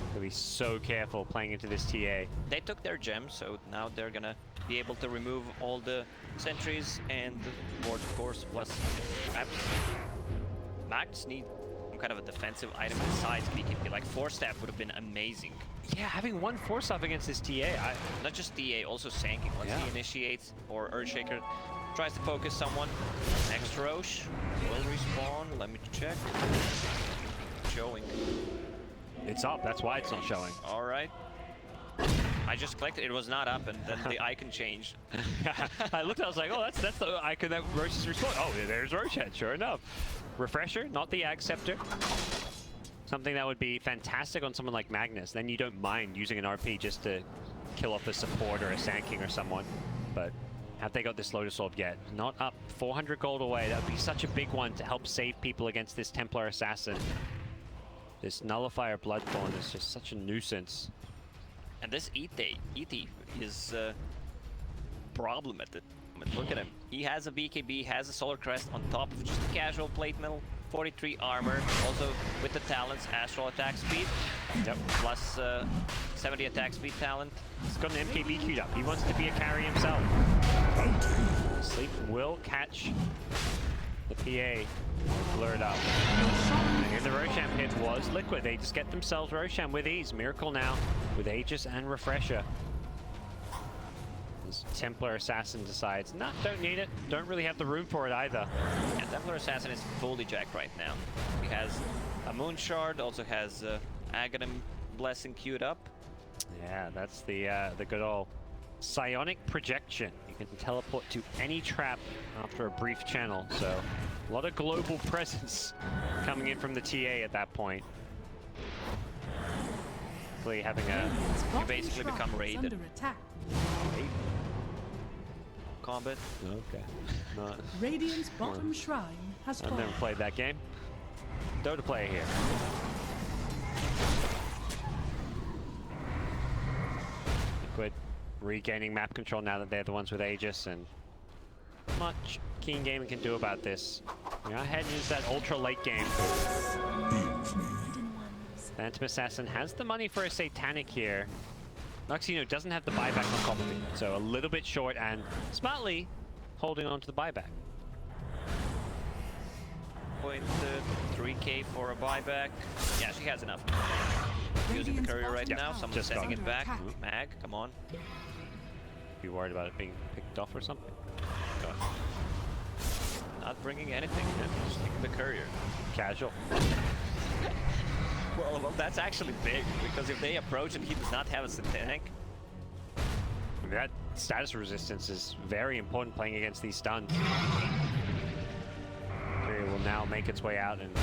Gotta be so careful playing into this TA. They took their gem, so now they're gonna be able to remove all the sentries and the board, of course, plus traps. Mags need some kind of a defensive item besides BKB. Like Force Staff would have been amazing. Yeah, having one Force Staff against this TA, Not just TA, also Sanking. Once he initiates, or Earthshaker tries to focus someone. Next Roche will respawn. Let me check. Showing. it's up. That's why it's not showing. All right. I just clicked it. It was not up, and then the icon changed. I looked, I was like, oh, that's the icon that Roche is responding. Oh, there's Rochehead, sure enough. Refresher, not the Ag Scepter. Something that would be fantastic on someone like Magnus. Then you don't mind using an RP just to kill off a support or a Sanking or someone. But have they got this Lotus Orb yet? Not up. 400 gold away. That would be such a big one to help save people against this Templar Assassin. This Nullifier Bloodthorn is just such a nuisance. And this ET is a problem at the moment. Look at him. He has a BKB, has a Solar Crest on top of just casual plate metal, 43 armor, also with the talents, Astral attack speed, plus 70 attack speed talent. He's got an MKB queued up. He wants to be a carry himself. Sleep will catch the PA. Blurred up. And here the Roshan hit was Liquid. They just get themselves Roshan with ease. Miracle now with Aegis and Refresher. This Templar Assassin decides, nah, don't need it. Don't really have the room for it either. Yeah, Templar Assassin is fully jacked right now. He has a Moon Shard, also has Aghanim Blessing queued up. Yeah, that's the good old psionic projection. You can teleport to any trap after a brief channel, so a lot of global presence coming in from the TA at that point. Hopefully having a... You basically become raided. Under attack. Combat. Okay. Not... Radiant's bottom shrine has I've fallen. never played that game. Dota player here. Liquid regaining map control now that they're the ones with Aegis, and much Keen Gaming can do about this. We are heading into that ultra late game. Phantom Assassin has the money for a Satanic here. Luxino doesn't have the buyback on top of it, so a little bit short and smartly holding on to the buyback. 0.3k for a buyback. Yeah, she has enough. Using the courier right now, someone's just sending got it back. attack. Mag, come on. Be worried about it being picked off or something? Not bringing anything, just taking the courier. Casual. Well, that's actually big, because if they approach and he does not have a Satanic, I mean, that status resistance is very important playing against these stuns. Courier will now make its way out and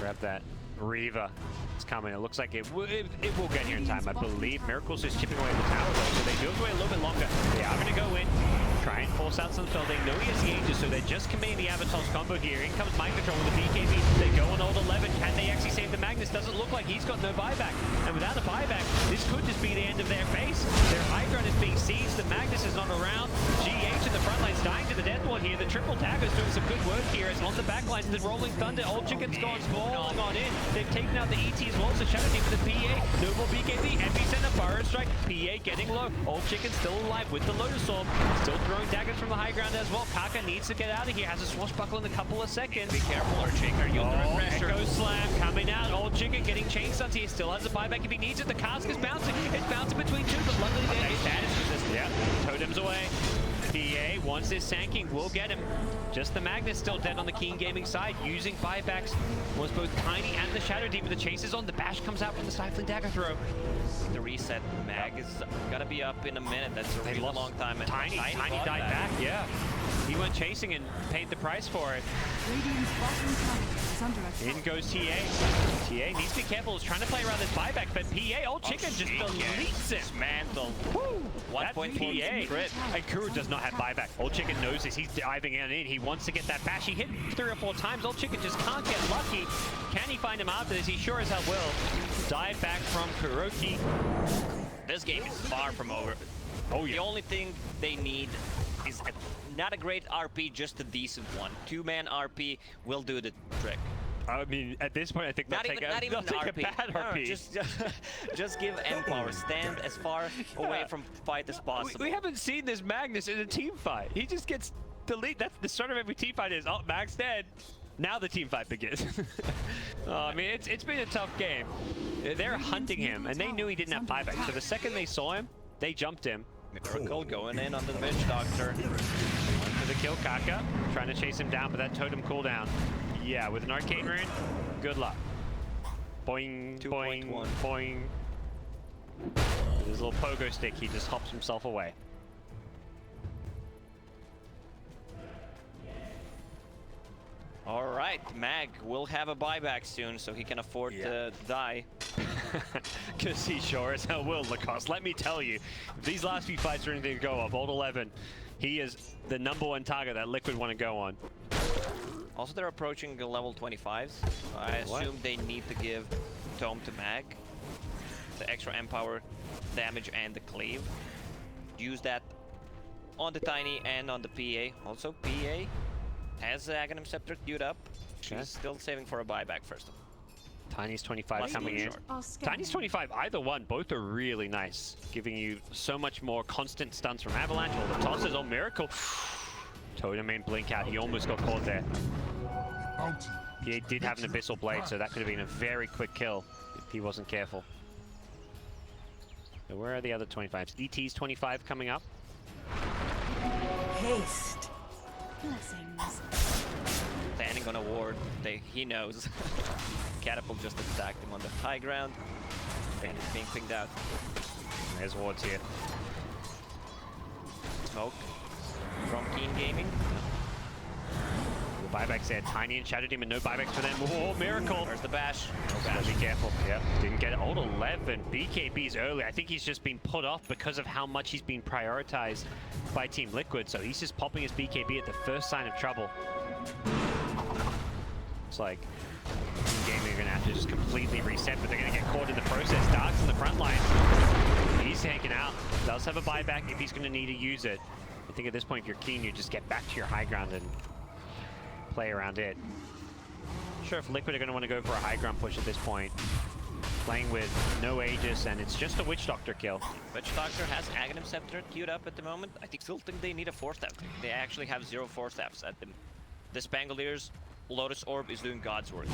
grab that Reaver. It's coming. It looks like it will get here in time, I believe. Miracle's just chipping away at the tower, though, so they do have to wait a little bit longer. They are going to go in, try and force out some spell. They know he has the Aegis, so they're just committing the Avatar's combo here. In comes Mind Control with the BKB. They go on old 11. Can they actually save the Magnus? Doesn't look like he's got no buyback. And without a buyback, this could just be the end of their base. Their Hydron is being seized. The Magnus is not around. GH in the front line's dying to the death ward here. The triple dagger's doing some good work here. As on the back lines, the Rolling Thunder. Old Chicken's gone falling on in. They've taken out the ET as well, so Shadow Team for the PA. No more BKB. Epicenter, Burrow Strike. PA getting low. Old Chicken still alive with the Lotus Orb. Still throwing daggers from the high ground as well. Kaka needs to get out of here. Has a swashbuckle in a couple of seconds. be careful, Earthshaker. Use the refresher. Echo Slam coming out. Old Chicken getting chain stuns. He still has a buyback if he needs it. The cask is bouncing. It's bouncing between two, but luckily there is status resistance. Yeah, totems away. PA, once this Sanking, will get him. Just the Magnus still dead on the Keen Gaming side. Using buybacks was both Tiny and the Shadow Demon. The chase is on. The bash comes out from the Stifling Dagger throw. The reset. Mag is gonna be up in a minute. That's a really long time. And Tiny died back, yeah. He went chasing and paid the price for it. Radiant's bottom tower is under attack. In goes TA. TA needs to be careful. He's trying to play around this buyback, but PA, Old Chicken just deletes it. Dismantle. Woo! 1.4 crit. And Kuru does not have buyback. Old Chicken knows this. He's diving in. He wants to get that bash. He hit 3 or 4 times. Old Chicken just can't get lucky. Can he find him after this? He sure as hell will. Dive back from Kuroki. This game is far from over. Oh, yeah. The only thing they need is not a great RP, just a decent one. 2-man RP will do the trick. I mean, at this point, I think they'll Not take even an a RP. bad No, RP. just give Empower. Stand as far away from fight as possible. We haven't seen this Magnus in a team fight. He just gets delete. That's the start of every team fight is, oh, Mag's dead. Now the team fight begins. I mean, it's been a tough game. They're hunting him, and they knew he didn't have buyback. So the second they saw him, they jumped him. Miracle going in on the Witch Doctor. For the kill, Kaka. Trying to chase him down, but that totem cooldown. Yeah, with an arcane rune, good luck. Boing, boing, 2.1. boing. With his little pogo stick, he just hops himself away. All right, Mag will have a buyback soon, so he can afford to die. Because he sure as hell will, Lacoste. Let me tell you, if these last few fights are anything to go off, Old 11, he is the #1 target that Liquid want to go on. Also, they're approaching the level 25s. I assume they need to give Tome to Mag. The extra Empower damage and the cleave. Use that on the Tiny and on the PA. Also, PA has the Aghanim Scepter queued up. She's still saving for a buyback first. Tiny's 25 coming in. Are Tiny's 25, either one, both are really nice. Giving you so much more constant stunts from Avalanche. All the tosses, oh, Miracle. Totem main blink out, he almost got caught there. He did have an Abyssal Blade, so that could have been a very quick kill if he wasn't careful. So where are the other 25s? ET's 25 coming up. Haste. Blessings. Standing on a ward, he knows. Catapult just attacked him on the high ground. And it's being pinged out. There's wards here. Smoke from Keen Gaming. The buybacks there. Tiny and Shadow Demon, no buybacks for them. Oh, Miracle! There's the bash. No So bash. be careful. Yep, didn't get it. Old 11. BKB's early. I think he's just been put off because of how much he's been prioritized by Team Liquid. So he's just popping his BKB at the first sign of trouble. It's like Team Gaming are going to have to just completely reset, but they're going to get caught in the process. Dark's in the front line. He's taken out. Does have a buyback if he's going to need to use it. I think at this point, if you're keen, you just get back to your high ground and play around it. Not sure if Liquid are going to want to go for a high ground push at this point. Playing with no Aegis, and it's just a Witch Doctor kill. Witch Doctor has Aghanim Scepter queued up at the moment. I still think they need a 4-step. They actually have 0 4-steps at them. The Spanglier's Lotus Orb is doing God's work.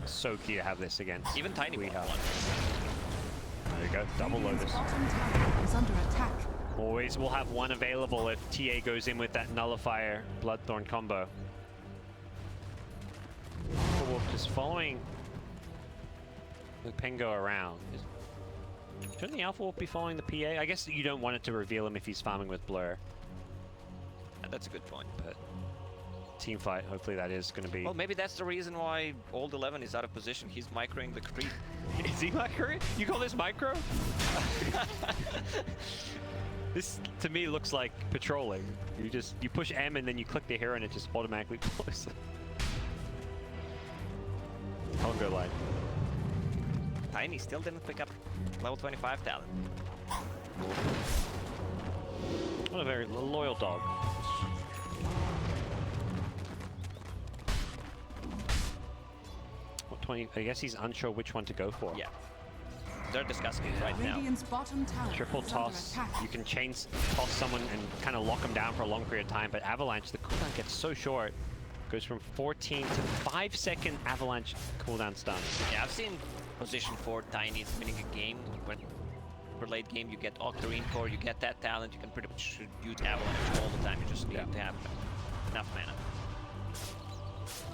So key to have this against. Even Tiny we won't have. want. There you go, double Radiant's Lotus. bottom tower is under attack. Always will have one available if TA goes in with that Nullifier Bloodthorn combo. Wolf just following the Pengo around. Shouldn't the Alpha Wolf be following the PA? I guess you don't want it to reveal him if he's farming with Blur. That's a good point. But team fight, hopefully that is going to be... Well, maybe that's the reason why Old 11 is out of position. He's microing the creep. Is he microing? You call this micro? This, to me, looks like patrolling. You push M and then you click the hero and it just automatically pulls. Congo line. Tiny still didn't pick up level 25 talent. What a very loyal dog. What 20? I guess he's unsure which one to go for. Yeah. They're discussing it right now. Radiant's bottom tower Triple is under toss. attack. You can toss someone and kind of lock them down for a long period of time, but Avalanche, the cooldown gets so short. Goes from 14 to 5-second Avalanche cooldown stun. Yeah, I've seen position 4 Tiny's winning a game. When for late game you get Octarine Core, you get that talent, you can pretty much use Avalanche all the time. You just need to have enough mana.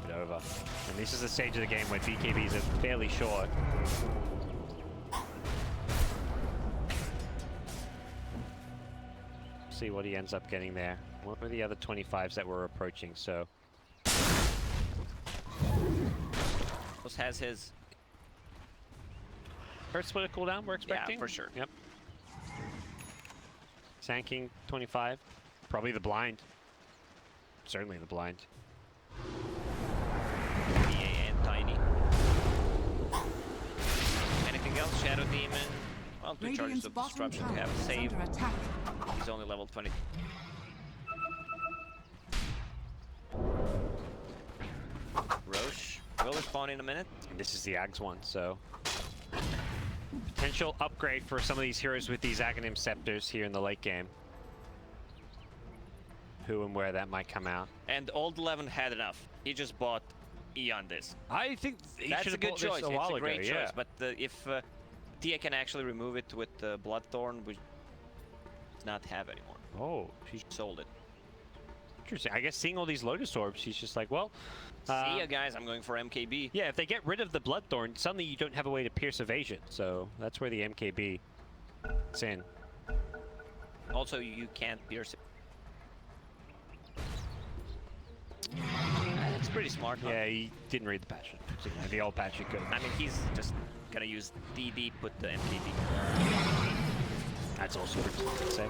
It over. And this is the stage of the game where BKBs are fairly short. See what he ends up getting there. What were the other 25s that were approaching? So Has his first split of cooldown we're expecting? Yeah, for sure. Yep. Sand King 25. Probably the blind. Certainly the blind. PA and Tiny. Anything else? Shadow Demon. Well, 2 charges Radiant's of bottom disruption to tower have a is save. under attack. He's only level 20. Will respawn in a minute. And this is the Ags one, so potential upgrade for some of these heroes with these Aghanim Scepters here in the late game. Who and where that might come out. And Old 11 had enough. He just bought Eon this. I think he That's should a have good bought choice. this a while It's a ago. great Yeah. choice. But if Tia can actually remove it with Bloodthorn, we does not have anymore. Oh, She sold it. interesting. I guess seeing all these Lotus Orbs, she's just like, well, See ya, guys. I'm going for MKB. yeah, if they get rid of the Bloodthorn, suddenly you don't have a way to pierce evasion. So that's where the MKB is in. Also, you can't pierce it. It's pretty smart. Huh? Yeah, he didn't read the patch. So, yeah, the old patch you could. I mean, he's just gonna use DD, put the MKB. That's also pretty smart, I'd say.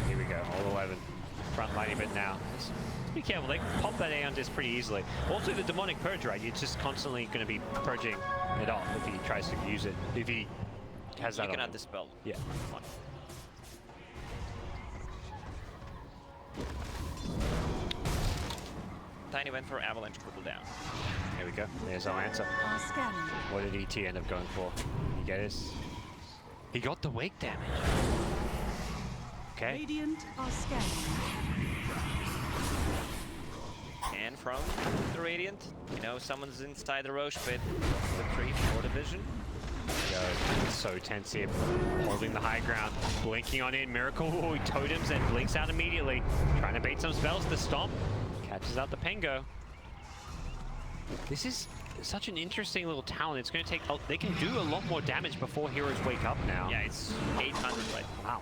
Here we go, all 11. Front lining it now. Just be careful, they can pop that Aeon disc pretty easily. Also the Demonic Purge, right? You're just constantly going to be purging it off if he tries to use it. If he has that You on cannot him. dispel. Yeah. Fun. Tiny went for Avalanche cooldown. Here we go, there's our answer. Are scanning. What did ET end up going for? You get his? He got the wake damage. Okay. Radiant are scanning. And from the Radiant, you know, someone's inside the Roche pit. The 3-4 division. Go. So tense here, holding the high ground, blinking on in, Miracle, ooh, he totems and blinks out immediately, trying to bait some spells to stomp, catches out the Pengo. This is such an interesting little talent. It's going to take, they can do a lot more damage before heroes wake up now. Yeah, it's 800 right now. Wow.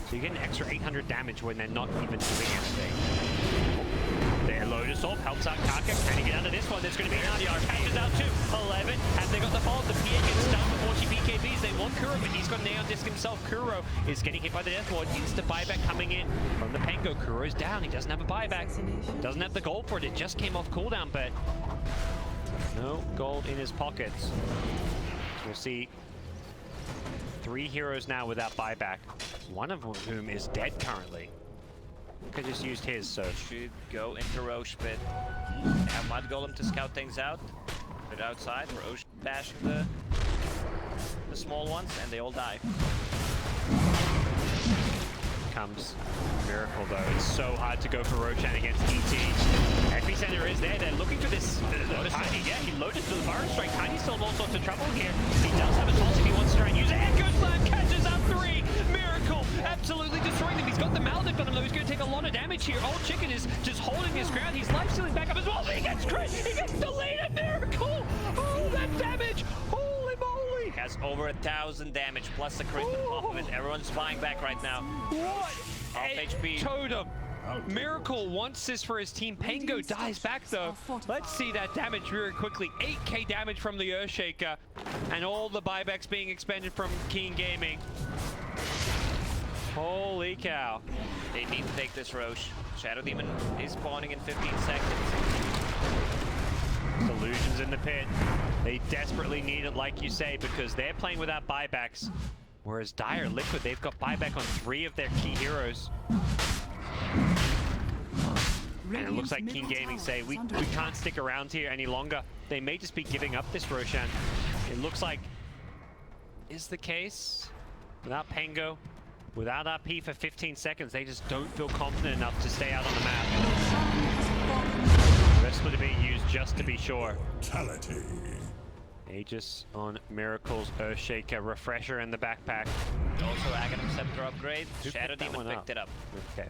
So you get an extra 800 damage when they're not even doing anything. There, Lotus Orb helps out Kaka. Can he get out of this one? There's going to be an RDR. Catches out too. 11. Have they got the follow? The PA gets stunned with 40 BKBs. They want Kuro, but he's got an Aeon Disc himself. Kuro is getting hit by the Death Ward. Insta buyback coming in from the Pengo. Kuro's down. He doesn't have a buyback. Doesn't have the gold for it. It just came off cooldown, but no gold in his pockets. We'll see 3 heroes now without buyback. One of whom is dead currently. Could just used his, so Should go into Roche pit. Have Mud Golem to scout things out. Put it outside. Roche bashing the small ones, and they all die. comes Miracle though. It's so hard to go for Roshan against ET. Epicenter is there. They're looking for this Tiny. Yeah, he loaded to the Fire Strike. Tiny's still in all sorts of trouble here. He does have a toss if he wants to try and use it. Echo Slam catches out 3. Miracle absolutely destroying them. He's got the Maledict on him though. He's going to take a lot of damage here. Old Chicken is just holding his ground. He's life stealing back up as well. But he gets crit. He gets deleted. Miracle. Oh, that damage. Holy moly. Has over 1,000 damage plus the crit on top of it. Everyone's flying back right now. What? Off HP. Totem. Miracle wants this for his team. Pengo dies back though. Let's see that damage very quickly. 8k damage from the Earthshaker. And all the buybacks being expended from Keen Gaming. Holy cow. They need to take this Roche. Shadow Demon is spawning in 15 seconds. Illusions in the pit. They desperately need it, like you say, because they're playing without buybacks. Whereas Dire Liquid, they've got buyback on 3 of their key heroes. And it looks like King Gaming say, we can't stick around here any longer. They may just be giving up this Roshan. It looks like is the case. Without Pengo, without RP for 15 seconds, they just don't feel confident enough to stay out on the map. Rest of it being used just to be sure. Fatality. Aegis on Miracle's Earthshaker, refresher in the backpack. Also Aghanim Scepter upgrade. Who Shadow picked that Demon one picked it up. Okay.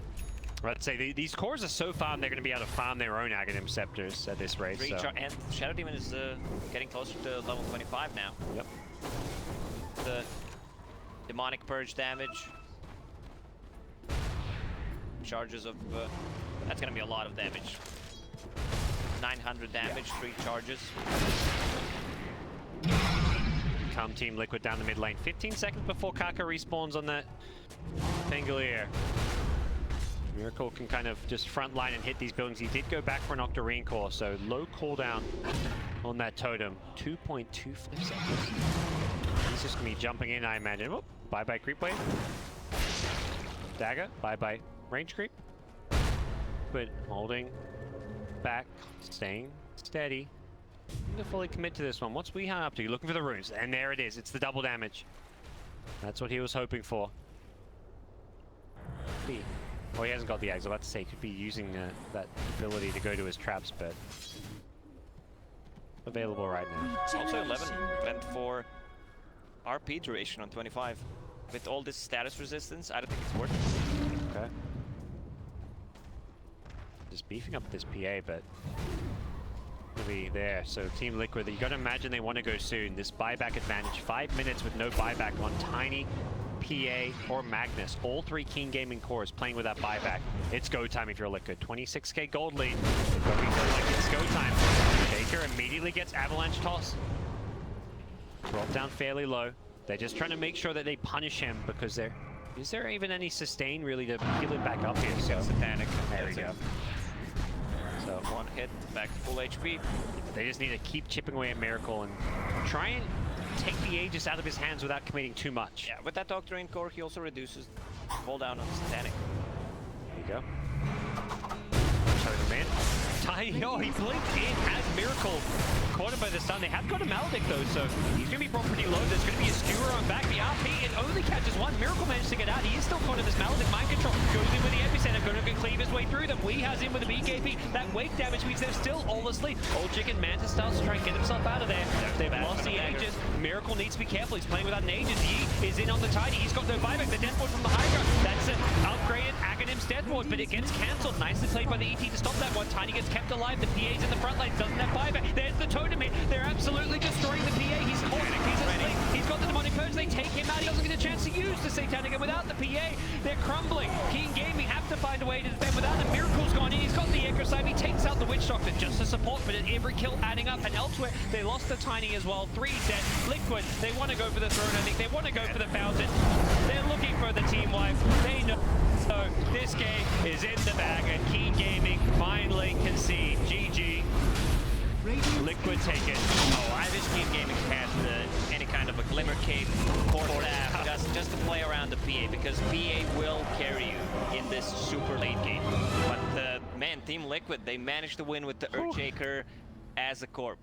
Let's say these cores are so farmed, they're going to be able to farm their own Aghanim Scepters at this rate. So. And Shadow Demon is getting closer to level 25 now. Yep. The Demonic Purge damage. Charges of... that's going to be a lot of damage. 900 damage, 3 charges. Come Team Liquid down the mid lane. 15 seconds before Kaka respawns on that Pangolier. Miracle can kind of just front line and hit these buildings. He did go back for an Octarine core, so low cooldown on that totem. 2.25 seconds. He's just going to be jumping in, I imagine. Oh, bye-bye creep wave. Dagger, bye-bye range creep. But holding back, staying steady. To fully commit to this one. What's Weehan up to? Looking for the runes, and there it is. It's the double damage. That's what he was hoping for. Oh, he hasn't got the eggs. I was about to say he could be using that ability to go to his traps, but available right now. Also 11 went for RP duration on 25. With all this status resistance, I don't think it's worth it. Okay. Just beefing up this PA, but really there. So Team Liquid, you got to imagine they want to go soon. This buyback advantage, 5 minutes with no buyback on Tiny, PA, or Magnus. All three Keen Gaming cores playing with that buyback. It's go time if you're Liquid. 26k gold lead. But we feel like it's go time. Baker immediately gets Avalanche Toss. Drop down fairly low. They're just trying to make sure that they punish him because is there even any sustain really to heal it back up here? So Satanic. there we go. So One hit, back to full HP. they just need to keep chipping away at Miracle and try and take the Aegis out of his hands without committing too much. Yeah, with that Doctrine core, he also reduces fall down on Satanic. There you go. Show them in. Tiny, oh, he blinked in as Miracle. Caught him by the stun. They have got a Maledict though, so he's going to be brought pretty low. There's going to be a skewer on back. The RP, it only catches one. Miracle managed to get out. He is still caught in this Maledict mind control. Goes in with the epicenter, going to cleave his way through them. Wee has in with the BKB. That wake damage means they're still all asleep. Old Chicken Manta starts to try and get himself out of there. They've lost the Aegis. Miracle needs to be careful. He's playing without an Aegis. He is in on the Tiny. He's got no buyback. The Death Ward from the Hydra. That's an upgraded Aghanim's Death Ward, but it gets cancelled. Nicely played by the ET to stop that one. Tiny gets kept alive. The PA's in the front lines. Doesn't have buyback. There's the totem hit. They're absolutely destroying the PA. He's caught. He's asleep. He's got the demonic purge. They take him out. He doesn't get a chance to use the Satanic, and without the PA, they're crumbling. Keen Gaming have to find a way to defend. Without the Miracle's gone in. He's got the Ecroside. He takes out the Witch Doctor just to support, but every kill adding up. And elsewhere, they lost the Tiny as well. 3 dead. Liquid, they want to go for the throne. I think they want to go for the fountain. They're looking for the team wipe. They know. So this game is in the bag, and Keen Gaming finally concede. GG. Liquid take it. Oh, I wish Keen Gaming had any kind of a Glimmer Cape core staff just to play around the PA, because PA will carry you in this super late game. But man, Team Liquid, they managed to win with the Earthshaker as a core.